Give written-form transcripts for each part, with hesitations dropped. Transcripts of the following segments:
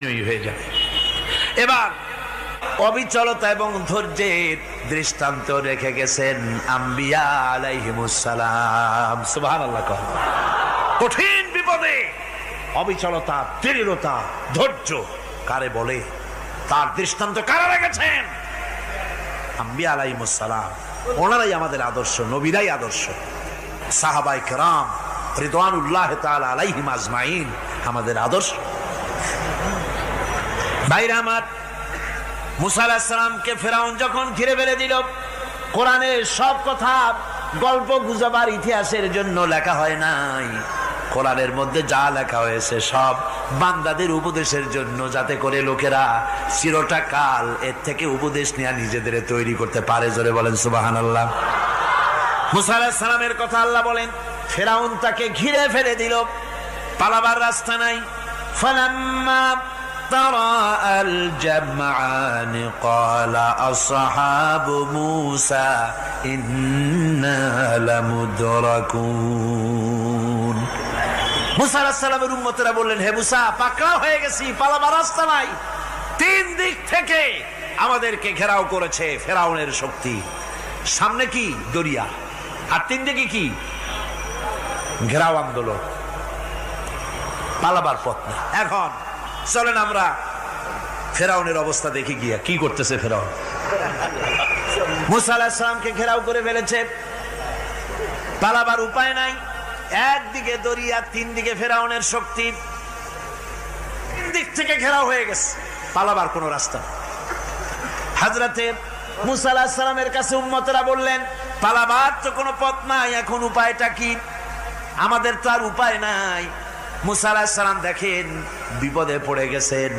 হয়ে যাবে। এবার অবিচলতা এবং ধৈর্যের দৃষ্টান্ত রেখে গেছেন আম্বিয়া আলাইহিমুস সালাম। সুবহানাল্লাহ। কঠিন বিপদে অবিচলতা, দৃঢ়তা, ধৈর্য কারে বলে, তার দৃষ্টান্ত কারা রেখেছেন? আম্বিয়া আলাইহিমুস সালাম। ওনারাই আমাদের আদর্শ, নবীরাই আদর্শ। সাহাবায়ে কেরাম রিদওয়ানুল্লাহ তাআলা আলাইহিম আজমাইন আমাদের আদর্শ। ভাইরা আমার, মুসা আলাইহিস সালামকে ফেরাউন যখন ঘিরে ফেলে দিল, কোরআনের সব কথা গল্প গুজবার ইতিহাসের জন্য লেখা হয় নাই। কোরআনের মধ্যে যা লেখা হয়েছে সব বান্দাদের উপদেশের জন্য, যাতে করে লোকেরা চিরটা কাল এর থেকে উপদেশ নিয়ে নিজেদের তৈরি করতে পারে। জোরে বলেন সুবহানাল্লাহ। মুসা আলাইহিস সালামের কথা আল্লাহ বলেন, ফেরাউন তাকে ঘিরে ফেলে দিল, পালাবার রাস্তা নাই। ফালাম্মা تراءى الجمعان قال أصحاب موسى إنا لمدركون। মুসা আলাইহিস সালামের উম্মতেরা বললেন, হে মুসা, পাকড়াও হয়ে গেছি, পালাবার রাস্তা নাই। তিন দিক থেকে আমাদেরকে ঘেরাও করেছে ফেরাউনের শক্তি। সামনে কি? দরিয়া, আর তিন দিকে কি? ঘেরাও আন্দোলন, পালাবার পথ না। এখন চলেন আমরা ফেরাউনের অবস্থা দেখে গিয়া কি করতেছে ফেরাউন। মুসা আলাইহিস সালামকে ঘেরাও করে ফেলেছে, পালাবার উপায় নাই। একদিকে দরিয়া, তিন দিকে ফেরাউনের শক্তি, তিন দিক থেকে ঘেরাও হয়ে গেছে, পালাবার কোনো রাস্তা। হযরতে মুসা আলাইহিস সালামের কাছে উম্মতেরা বললেন, পালাবার তো কোনো পথ নাই, এখন উপায়টা কি? আমাদের তো আর উপায় নাই। মুসা আলাইহিস সালাম দেখেন বিপদে পড়ে গেছেন,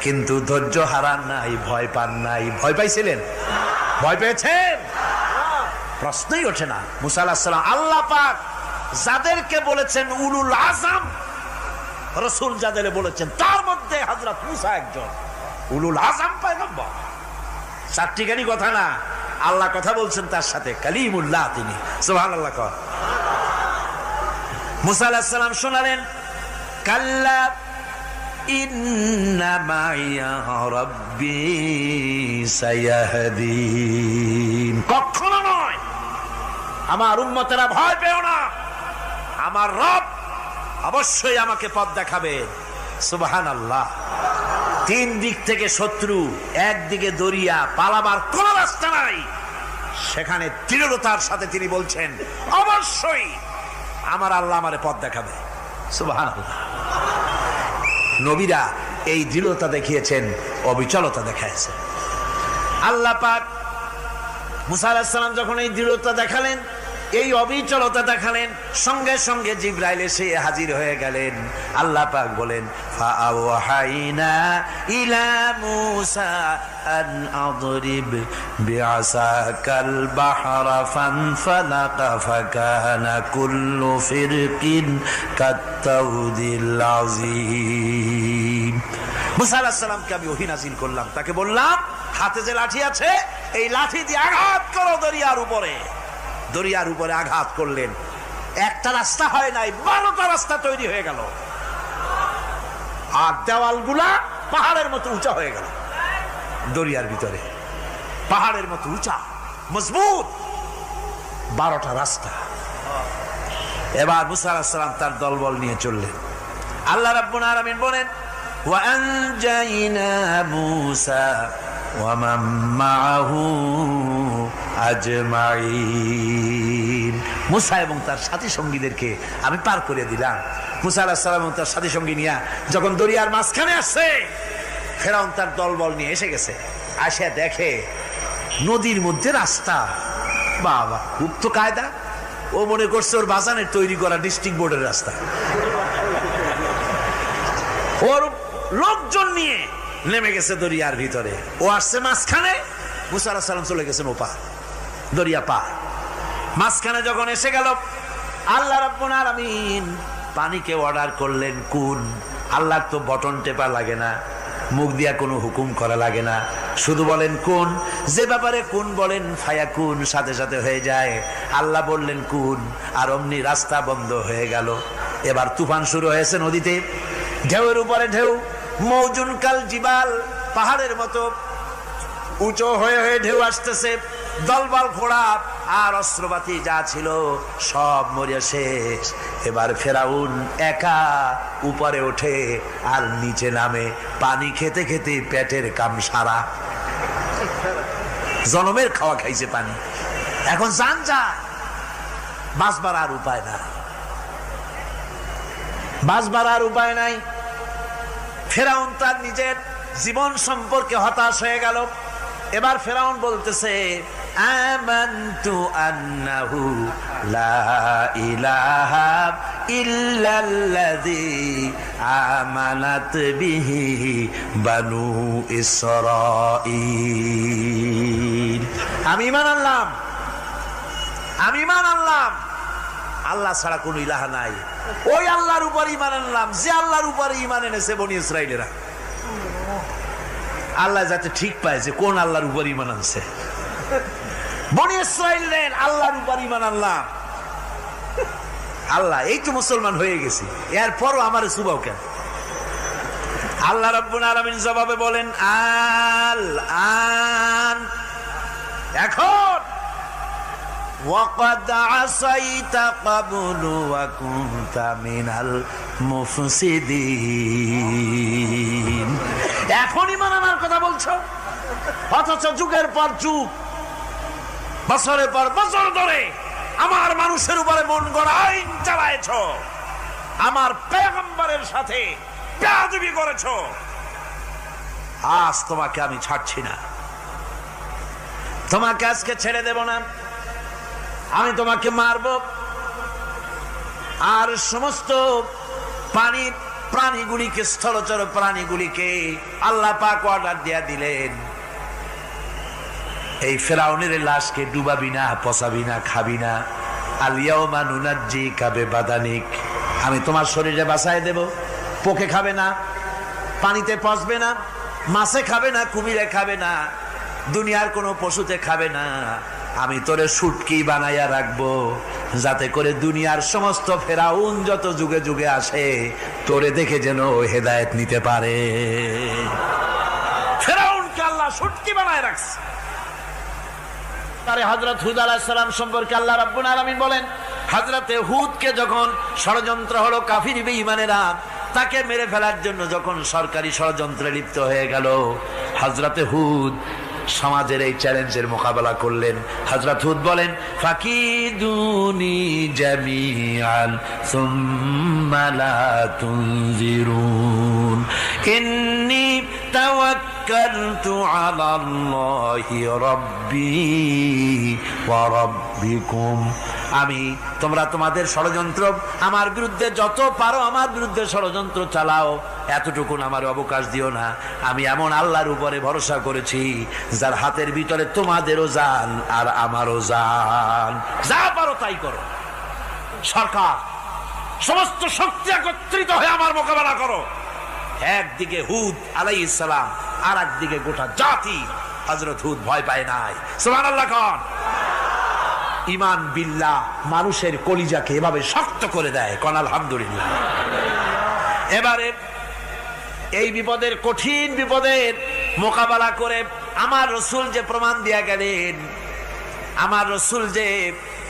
কিন্তু ধৈর্য হারান নাই, ভয় পান নাই। ভয় পাইছিলেন? ভয় পেয়েছেন? প্রশ্নই ওঠে না। মুসা আলাইহিস সালাম, আল্লাহ পাক যাদেরকে বলেছেন উলুল আযম, রাসূল যাদের বলেছেন তার মধ্যে হযরত মুসা একজন উলুল আযম পয়গম্বর। চারটিখানি কথা না, আল্লাহ কথা বলছেন তার সাথে, কালিমুল্লাহ তিনি। সুবহানাল্লাহ। মুসা আলাইহিস সালাম শোনালেন, কাল্লা ইন্না মাইয়া রাব্বি সায়াহদিন। কখনো নয়, আমার উম্মতেরা ভয় পেও না, আমার রব অবশ্যই আমাকে পথ দেখাবেন। সুবহানাল্লাহ। তিন দিক থেকে শত্রু, একদিকে দরিয়া, পালাবার কোন রাস্তা নাই। সেখানে দৃঢ়তার সাথে তিনি বলছেন, অবশ্যই আমার আল্লাহ আমারে পথ দেখাবে। সুবহানাল্লাহ। নবীরা এই দৃঢ়তা দেখিয়েছেন, অবিচলতা দেখাইছেন। আল্লাহ পাক মুসা আলাইহিস সালাম যখন এই দৃঢ়তা দেখালেন, এই অবিচলতা দেখালেন, সঙ্গে সঙ্গে জিবরাইল এসে হাজির হয়ে গেলেন। আল্লাহ পাক বলেন, ফাআওহাইনা ইলা মুসা আন আদরিব বিআসাকাল বাহরা ফানফালাকা ফাকানা কুল্লু ফিরকিন কাত্তাউদিল আযীম। মুসা আলাইহিস সালামকে আমি ওহী নাযিল করলাম, তাকে বললাম হাতে যে লাঠি আছে, এই লাঠি দিয়ে আঘাত করো দরিয়ার উপরে। দরিয়ার উপরে আঘাত করলেন, একটা রাস্তা হয় নাই, 12টা রাস্তা তৈরি হয়ে গেল, আর দেওয়ালগুলা পাহাড়ের মতো উঁচা হয়ে গেল। দরিয়ার ভিতরে পাহাড়ের মতো উঁচা, মজবুত 12টা রাস্তা। এবার মুসা আলাইহিস সালাম তার দলবল নিয়ে চললেন। আল্লাহ রাব্বুল আলামিন বলেন, ওয়া আনজাইনা মুসা ওয়া মান মাআহু আজমাইন। মুসা এবং তার সাথী সঙ্গীদেরকে আমি পার করে দিলাম। মুসা আলাইহিস সালাম এবং তার সাথী সঙ্গী নিয়ে যখন দরিয়ার মাঝখানে আসছে, ফেরাউন তার দলবল নিয়ে এসে গেছে। আসে দেখে নদীর মধ্যে রাস্তা। বাবা, খুব তো কায়দা। ও মনে করছে ওর বাজানের তৈরি করা ডিস্ট্রিক্ট বোর্ডের রাস্তা। ওর লোকজন নিয়ে নেমে গেছে দরিয়ার ভিতরে, ও আসছে মাঝখানে, মুসা আলাইহিস সালাম চলে গেছেন ওপার, দরিয়া পার। মাঝখানে যখন এসে গেল, আল্লাহ রাব্বুল আলামিন পানিকে অর্ডার করলেন কুন। আল্লাহর তো বটন টেপা লাগে না, মুখ দিয়া কোনো হুকুম করা লাগে না, শুধু বলেন কুন। যে ব্যাপারে কুন বলেন ফায়াকুন, সাথে সাথে হয়ে যায়। আল্লাহ বললেন কুন, আর অমনি রাস্তা বন্ধ হয়ে গেল। এবার তুফান শুরু হয়েছে নদীতে, ঢেউয়ের উপরে ঢেউ, মৌজুন কাল জিবাল, পাহাড়ের মতো উঁচু হয়ে হয়ে ঢেউ আসতেছে। দলবল ঘোড়া আর অস্ত্রপাতি যা ছিল সব মরিয়া শেষ। এবার ফেরাউন একা উপরে ওঠে আর নিচে নামে, পানি খেতে খেতে পেটের কাম সারা। জনমের খাওয়া খাইছে পানি, এখন জান যায়, বাঁচবার আর উপায় নাই, বাঁচবার আর উপায় নাই। ফেরাউন তার নিজের জীবন সম্পর্কে হতাশ হয়ে গেল। এবার ফেরাউন বলতেছে, আমানতু আন্নাহু লা ইলাহা ইল্লাল্লাযী আমানাত বিহি বানু ইসরাঈল। আমি ঈমান আনলাম, আমি ঈমান আনলাম আল্লাহ ছাড়া কোন ইলাহা নাই। ওই আল্লাহর উপর ঈমান আনলাম যে আল্লাহর উপরে ঈমান এনেছে বনি ইসরাঈলেরা। আল্লাহ যাতে ঠিক পায় যে কোন আল্লাহর উপর ঈমান আনছে। বনি ইসরাঈলের আল্লাহর উপর ঈমান আনলাম। আল্লাহ এই তো মুসলমান হয়ে গেছি, এরপরও আমার সুবাও কেন? আল্লাহ রাব্বুল আলামিন জবাবে বলেন, আল আন, এখন ওয়াকাদ আসাইতা ক্বাবলু ওয়া কুনতা মিনাল মুফসিদিন। এখন ঈমান আনার কথা বলছো, অথচ যুগের পর যুগ, বছরের পর বছর ধরে আমার মানুষের উপরে মন গড়া আইন চালায়েছো, আমার পয়গম্বরের সাথে বেয়াদবি করেছো। আজ তোমাকে আমি ছাড়ছি না, তোমাকে আজকে ছেড়ে দেব না, আমি তোমাকে মারব। আর সমস্ত প্রাণীগুলিকে, স্থলচর প্রাণীগুলিকে আল্লাহ পাক অর্ডার দিয়া দিলেন, এই ফেরাউনের লাশকে ডুবাবি না, পচাবি না, খাবি না। আল ইয়াউমা নুনাজ্জিকা বিবাদানিক, আমি তোমার শরীরে বাঁচায় দেব। পোকে খাবে না, পানিতে পচবে না, মাছে খাবে না, কুমিরে খাবে না, দুনিয়ার কোনো পশুতে খাবে না। আমি তোরে শুটকি বানাইয়া রাখবো, যাতে করে দুনিয়ার সমস্ত ফেরাউন যত যুগে যুগে আসে তোরে দেখে যেন হেদায়েত নিতে পারে। ফেরাউনকে আল্লাহ শুটকি বানায় রাখছে। তারে হযরত হুদ আলাইহিস সালাম সম্পর্কে আল্লাহ রাব্বুল আলামিন বলেন, হযরতে হুদকে যখন ষড়যন্ত্র হলো কাফির বেঈমানেরা তাকে মেরে ফেলার জন্য যখন সরকারি ষড়যন্ত্রে লিপ্ত হয়ে গেল, হযরতে হুদ সমাজের এই চ্যালেঞ্জের মোকাবেলা করলেন। হযরত হুদ বলেন, ফাকিদুনি জামিআন সুম্মা লা তুনজিরুন ইন্নী তাওয়াক্কালতু আলাল্লাহি রাব্বি ওয়া রাব্বিকুম। তোমরা তোমাদের ষড়যন্ত্র আমার বিরুদ্ধে যত পারো আমার বিরুদ্ধে ষড়যন্ত্র চালাও, এতটুকু আমার অবকাশ দিও না। আমি এমন আল্লাহর উপরে ভরসা করেছি যার হাতের ভিতরে তোমাদেরও জান আর আমারও জান। যা পারো তাই করো। সরকার সমস্ত শক্তি একত্রিত হয়ে আমার মোকাবেলা করো। একদিকে হুদ আলাইহিস সালাম, আর একদিকে গোটা জাতি। হযরত হুদ ভয় পায় নাই। সুবহানাল্লাহ। কোন ঈমান বিল্লাহ মানুষের কলিজাকে এভাবে শক্ত করে দেয়। কোন আলহামদুলিল্লাহ। এবারে এই বিপদের, কঠিন বিপদের মোকাবেলা করে আমার রাসূল যে প্রমাণ দিয়া গেলেন, আমার রাসূল যে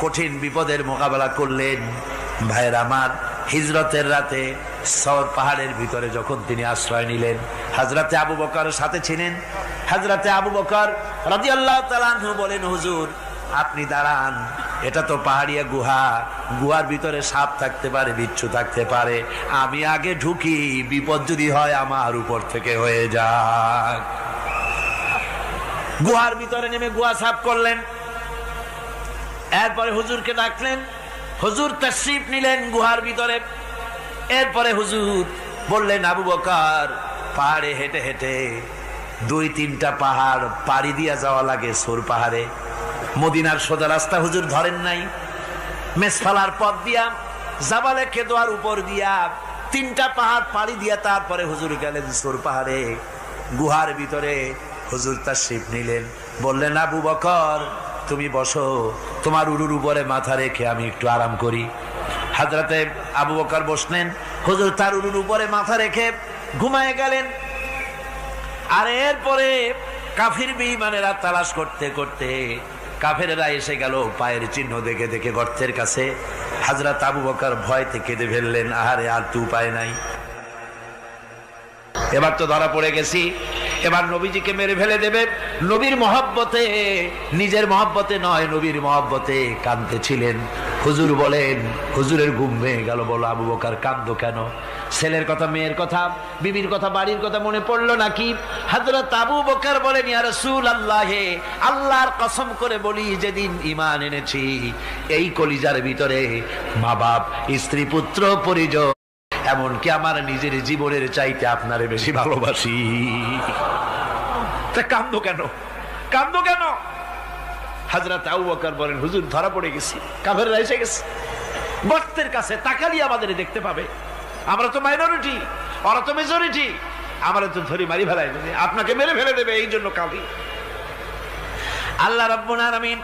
কঠিন বিপদের মোকাবেলা করলেন, ভাইয়ের আমার, হিজরতের রাতে সওর পাহাড়ের ভিতরে যখন তিনি আশ্রয় নিলেন, হযরতে আবু বকরের সাথে ছিলেন। হযরতে আবু বকর রাদিয়াল্লাহু তাআলা আনহু বলেন, হুজুর আপনি দাঁড়ান, এটা তো পাহাড়িয়া গুহা, গুহার ভিতরে সাপ থাকতে পারে, বিচ্ছু থাকতে পারে, আমি আগে ঢুকি, বিপদ যদি হয় আমার উপর থেকে হয়ে যাক। গুহার ভিতরে নেমে গুহা সাফ করলেন। এরপরে হুজুরকে ডাকলেন, হুজুর তাশরীফ নিলেন গুহার ভিতরে। এরপরে হুজুর বললেন, আবু বকর পাহাড়ে হেঁটে হেঁটে 2-3টা পাহাড় পাড়ি দিয়া যাওয়া লাগে সৌর পাহাড়ে। মদিনার সোজা রাস্তা হুজুর ধরেন নাই, মেসফালার পথ দিয়া জাবালে কেদোয়ার উপর দিয়া 3টা পাহাড় পাড়ি দিয়া তারপরে হুজুর গেলেন সৌর পাহাড়ে। গুহার ভিতরে হুজুর তাশরীফ নিলেন। বললেন, আবু বকর তুমি বসো, তোমার উরুর উপরে মাথা রেখে আমি একটু আরাম করি। হযরতে আবু বকর বসলেন, হুজুর তার উরুর উপরে মাথা রেখে ঘুমায় গেলেন। আর এরপরে কাফির বেঈমানেরা তালাশ করতে করতে কাফেরেরা এসে গেল পায়ের চিহ্ন দেখে দেখে গর্তের কাছে। হযরত আবু বকর ভয়তে কেঁদে ফেললেন, আহারে আর তো উপায় নাই, এবার তো ধরা পড়ে গেছি, এবার নবীজিকে মেরে ফেলে দেবে। নবীর মহব্বতে, নিজের মহব্বতে নয়, নবীর মহব্বতে কাঁদতেছিলেন। হুজুর বলেন, হুজুরের ঘুম ভেঙে গেল। বলো আবু বকর কাঁদো কেন? ছেলের কথা, মেয়ের কথা, বিবির কথা, বাড়ির কথা মনে পড়লো নাকি? হযরত আবু বকর বলেন, ইয়া রাসূলুল্লাহ, আল্লাহর কসম করে বলি, যেদিন ঈমান এনেছি এই কলিজার ভিতরে মা বাপ, স্ত্রী, পুত্র, পরিজন, এমনকি আমার নিজের জীবনের চাইতে আপনারে বেশি ভালোবাসি। তা কান্দো কেন, কান্দো কেন? হযরত আবু বকর বলেন, হুজুর ধরা পড়ে গেছি, কাফেররা এসে গেছে গর্তের কাছে, তাকালি আমাদের দেখতে পাবে, আমরা তো মাইনরিটি, ওরা তো মেজরিটি, আমরা তো ধরে মারি ফেলাই দেবে, আপনাকে মেরে ফেলে দেবে, এই জন্য কাঁদি। আল্লাহ রাব্বুল আলামিন,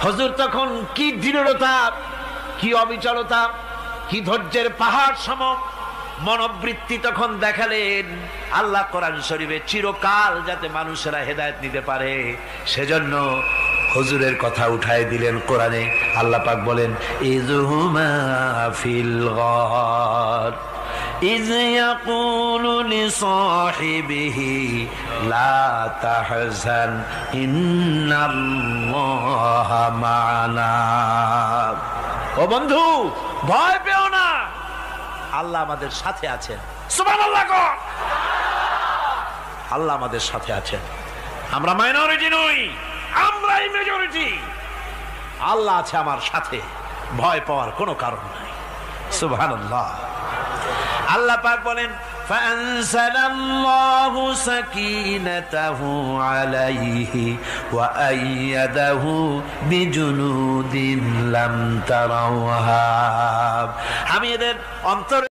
হুজুর তখন কি দৃঢ়তা, কি অবিচলতা, কি ধৈর্যের পাহাড় সম মনোবৃত্তি তখন দেখালেন। আল্লাহ কোরআন শরীফে চিরকাল যাতে মানুষেরা হেদায়েত নিতে পারে সেজন্য হুজুরের কথা উঠায় দিলেন কোরআনে। আল্লাহ পাক বলেন, ইযহুমা ফিল গার ইয ইয়াকুলু লিসাহিবিহি লা তাহজান ইন্নাল্লাহা মা'ানা। ও বন্ধু, ভয় পেও না, আল্লাহ আমাদের সাথে আছেন। সুবহানাল্লাহ, আল্লাহ আমাদের সাথে আছেন। আমরা মাইনরিটি নই, আমরাই মেজরিটি। আল্লাহ আছে আমার সাথে, ভয় পাওয়ার কোনো কারণ নাই। সুবহানাল্লাহ। আল্লাহ পাক বলেন, فأنزلallahu sakinatahu alayhi wa ayyadahu bijunudin lam tarawha। আমি এদের অন্তর